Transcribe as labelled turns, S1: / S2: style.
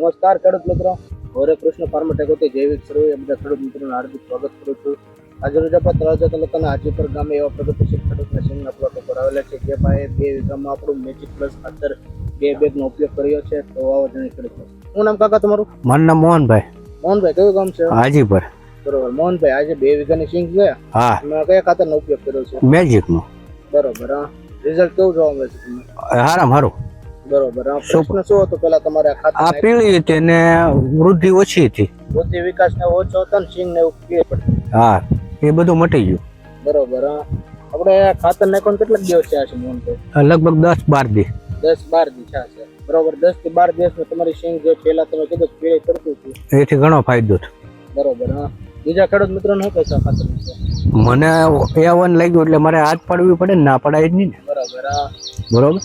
S1: નમસ્કાર ખેડૂત મિત્રો, હરે કૃષ્ણ ફાર્મટેકોથી જૈવિક સર્વે બધા ખેડૂત મિત્રોનું હાર્દિક સ્વાગત કરું છું. આજે રોજ આપણે તળાજા તાલુકાના હાજીપર ગામે એવા પ્રગતિશીલ ખેડૂતના સિંગના પ્લોટ ઉપર આવેલા છે, જે પાસે 2 વીઘામાં આપણું મેજિક પ્લસ ખાતર 2 બેગનો ઉપયોગ કર્યો છે. તો આવો જણી ખેડૂત. શું નામ કાકા તમારું?
S2: મારું નામ મોહનભાઈ.
S1: મોહનભાઈ, કયું ગામ છે?
S2: હાજીપર.
S1: બરોબર. મોહનભાઈ, આજે 2 વીઘાની સિંગ છે,
S2: હા,
S1: એમાં કયા ખાતરનો ઉપયોગ કર્યો છે?
S2: મેજિક નો.
S1: બરોબર. રિઝલ્ટ કેવું જોવા મળે છે તમને?
S2: હારામ હારું.
S1: બરોબર. પ્રશ્ન શું હતો પેલા તમારે આ ખાતર?
S2: આ પીળી હતી ને વૃદ્ધિ ઓછી હતી.
S1: બુદ્ધિ વિકાસ ને ઓછો હતો ને સિંગ ને એવું પીએ પડે.
S2: હા, એ બધું મટી ગયું.
S1: બરોબર. આપણે ખાતર નાખવાનું કેટલાક દિવસ થયા છે મોહનભાઈ?
S2: લગભગ 10-12 દી.
S1: 10-12 દી થયા છે. બરોબર. 10 થી 12 દિવસમાં તમારી સિંગ જે પેલા તમે કીધું પીળી પડતું હતું,
S2: એથી ઘણો ફાયદો થયો.
S1: બરોબર. બીજા ખેડૂત મિત્રોને શું કહેશો ખાતર વિશે?
S2: મને A1 લાગ્યું એટલે મારે હાથ પાડવી પડે ને, ના પડાય જ નહીં ને.
S1: બરોબર.
S2: બરોબર.